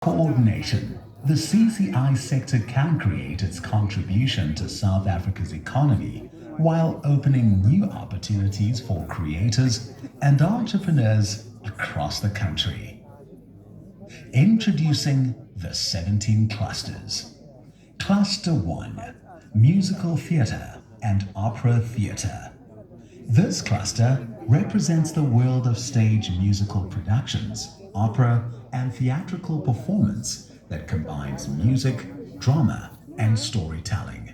Coordination. The CCI sector can create its contribution to South Africa's economy while opening new opportunities for creators and entrepreneurs across the country. Introducing the 17 clusters. Cluster 1: Musical Theatre and Opera Theatre. This cluster represents the world of stage musical productions, opera, and theatrical performance that combines music, drama, and storytelling.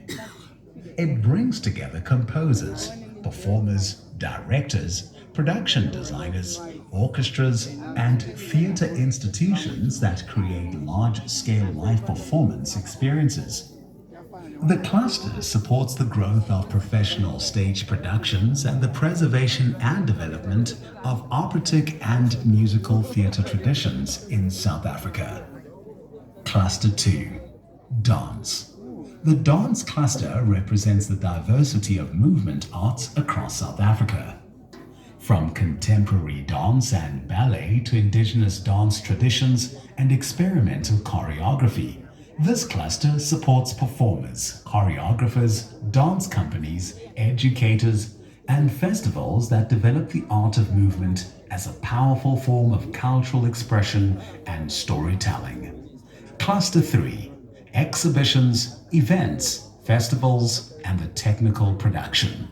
It brings together composers, performers, directors, production designers, orchestras, and theatre institutions that create large-scale live performance experiences. The cluster supports the growth of professional stage productions and the preservation and development of operatic and musical theatre traditions in South Africa. Cluster 2: Dance. The dance cluster represents the diversity of movement arts across South Africa. From contemporary dance and ballet to indigenous dance traditions and experimental choreography, this cluster supports performers, choreographers, dance companies, educators, and festivals that develop the art of movement as a powerful form of cultural expression and storytelling. Cluster 3: Exhibitions, events, festivals, and the technical production.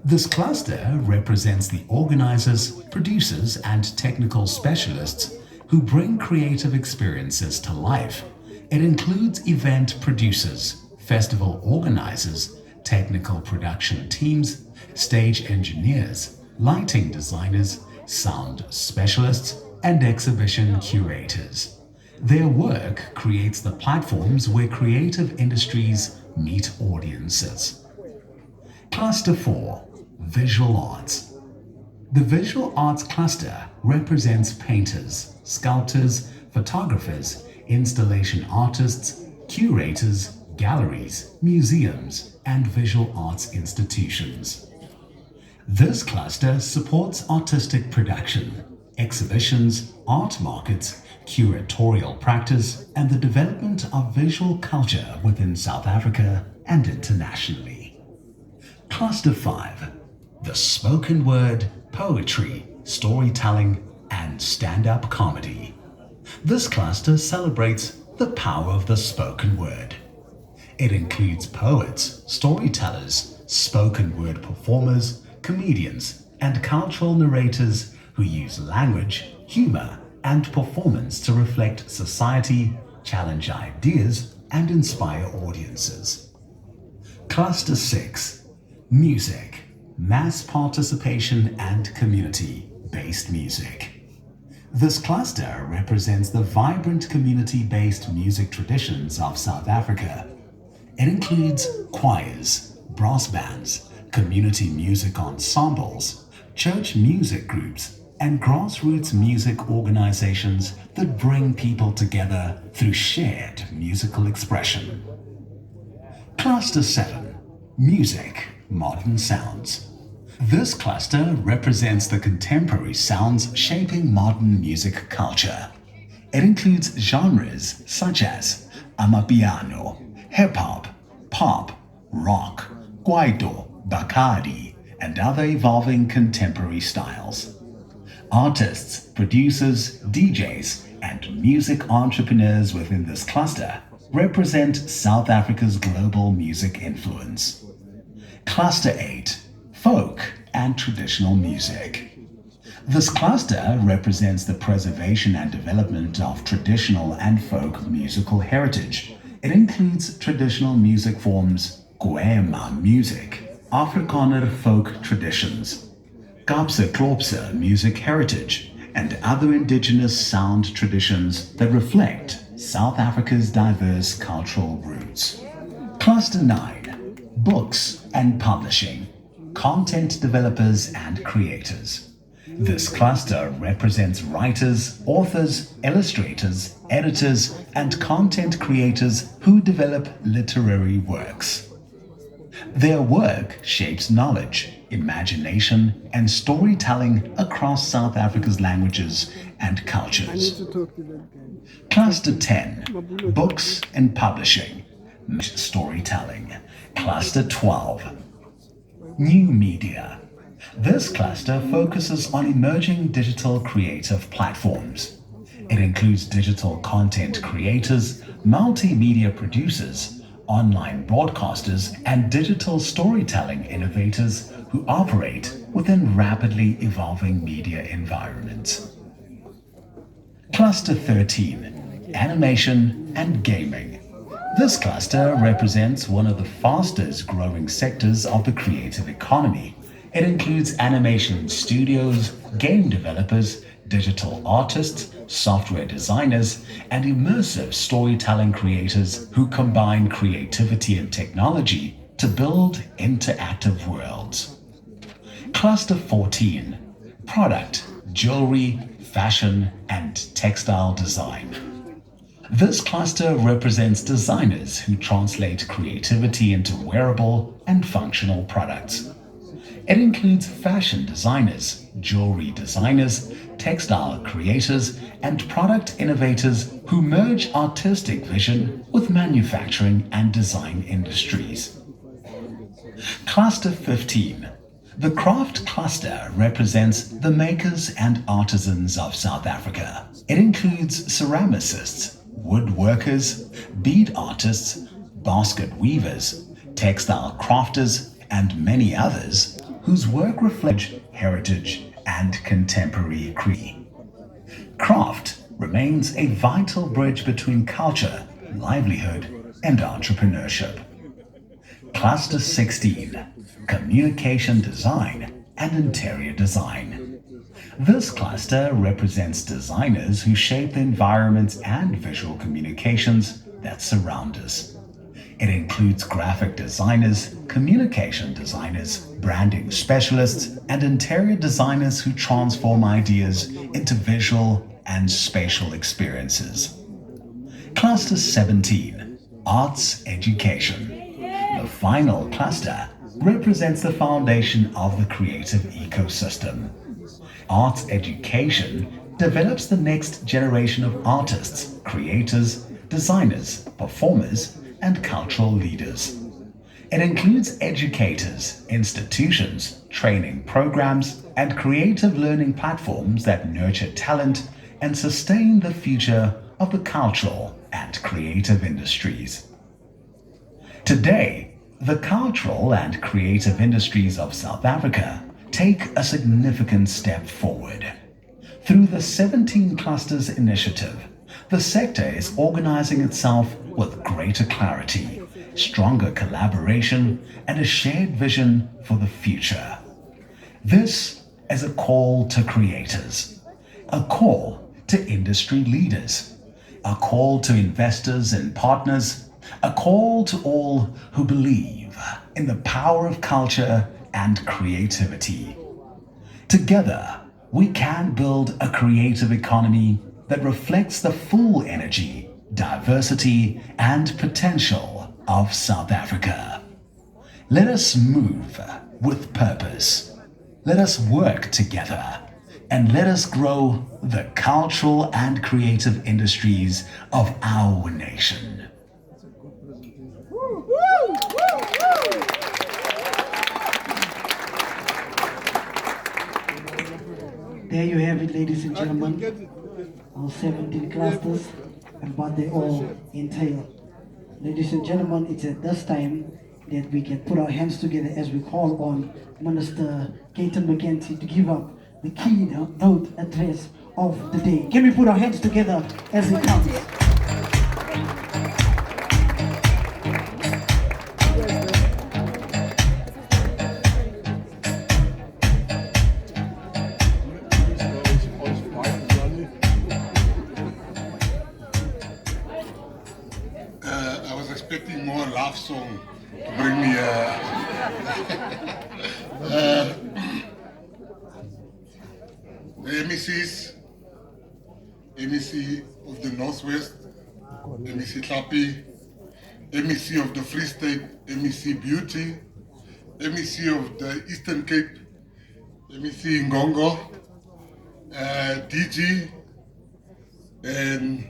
This cluster represents the organizers, producers, and technical specialists who bring creative experiences to life. It includes event producers, festival organizers, technical production teams, stage engineers, lighting designers, sound specialists, and exhibition curators. Their work creates the platforms where creative industries meet audiences. Cluster 4: Visual Arts. The Visual Arts cluster represents painters, sculptors, photographers, installation artists, curators, galleries, museums, and visual arts institutions. This cluster supports artistic production, exhibitions, art markets, curatorial practice, and the development of visual culture within South Africa and internationally. Cluster 5: The spoken word, poetry, storytelling, and stand-up comedy. This cluster celebrates the power of the spoken word. It includes poets, storytellers, spoken word performers, comedians, and cultural narrators who use language, humor, and performance to reflect society, challenge ideas, and inspire audiences. Cluster 6: Music, mass participation, and community-based music. This cluster represents the vibrant community-based music traditions of South Africa. It includes choirs, brass bands, community music ensembles, church music groups, and grassroots music organizations that bring people together through shared musical expression. Cluster 7: Music, modern sounds. This cluster represents the contemporary sounds shaping modern music culture. It includes genres such as amapiano, hip-hop, pop, rock, kwaito, bakadi, and other evolving contemporary styles. Artists, producers, DJs, and music entrepreneurs within this cluster represent South Africa's global music influence. Cluster 8: Folk and traditional music. This cluster represents the preservation and development of traditional and folk musical heritage. It includes traditional music forms, Goema music, Afrikaner folk traditions, Kaapse Klopse music heritage, and other indigenous sound traditions that reflect South Africa's diverse cultural roots. Cluster 9: Books and publishing, content developers and creators. This cluster represents writers, authors, illustrators, editors, and content creators who develop literary works. Their work shapes knowledge, imagination, and storytelling across South Africa's languages and cultures. Cluster 10, Books and Publishing, Storytelling. Cluster 12, New Media. This cluster focuses on emerging digital creative platforms. It includes digital content creators, multimedia producers, online broadcasters, and digital storytelling innovators who operate within rapidly evolving media environments. Cluster 13, Animation and Gaming. This cluster represents one of the fastest growing sectors of the creative economy. It includes animation studios, game developers, digital artists, software designers, and immersive storytelling creators who combine creativity and technology to build interactive worlds. Cluster 14, Product, Jewelry, Fashion, and Textile Design. This cluster represents designers who translate creativity into wearable and functional products. It includes fashion designers, jewelry designers, textile creators, and product innovators who merge artistic vision with manufacturing and design industries. Cluster 15. The craft cluster represents the makers and artisans of South Africa. It includes ceramicists, woodworkers, bead artists, basket weavers, textile crafters, and many others whose work reflects heritage and contemporary creativity. Craft remains a vital bridge between culture, livelihood, and entrepreneurship. Cluster 16, Communication Design and Interior Design. This cluster represents designers who shape the environments and visual communications that surround us. It includes graphic designers, communication designers, branding specialists, and interior designers who transform ideas into visual and spatial experiences. Cluster 17, Arts Education. The final cluster represents the foundation of the creative ecosystem. Arts education develops the next generation of artists, creators, designers, performers, and cultural leaders. It includes educators, institutions, training programs, and creative learning platforms that nurture talent and sustain the future of the cultural and creative industries. Today, the cultural and creative industries of South Africa take a significant step forward. Through the 17 Clusters initiative, the sector is organizing itself with greater clarity, stronger collaboration, and a shared vision for the future. This is a call to creators, a call to industry leaders, a call to investors and partners, a call to all who believe in the power of culture and creativity. Together, we can build a creative economy that reflects the full energy, diversity, and potential of South Africa. Let us move with purpose. Let us work together. And let us grow the cultural and creative industries of our nation. There you have it, ladies and gentlemen, our 17 clusters and what they all entail. Ladies and gentlemen, it's at this time that we can put our hands together as we call on Minister Gayton McKenzie to give up the keynote address of the day. Can we put our hands together as he comes? I was expecting more love song to bring me the MECs, MEC of the Northwest, MEC Tlhapi, MEC of the Free State, MEC Beauty, MEC of the Eastern Cape, MEC Ngongo, DG, and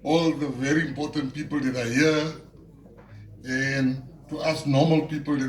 all the very important people that are here, and to us normal people that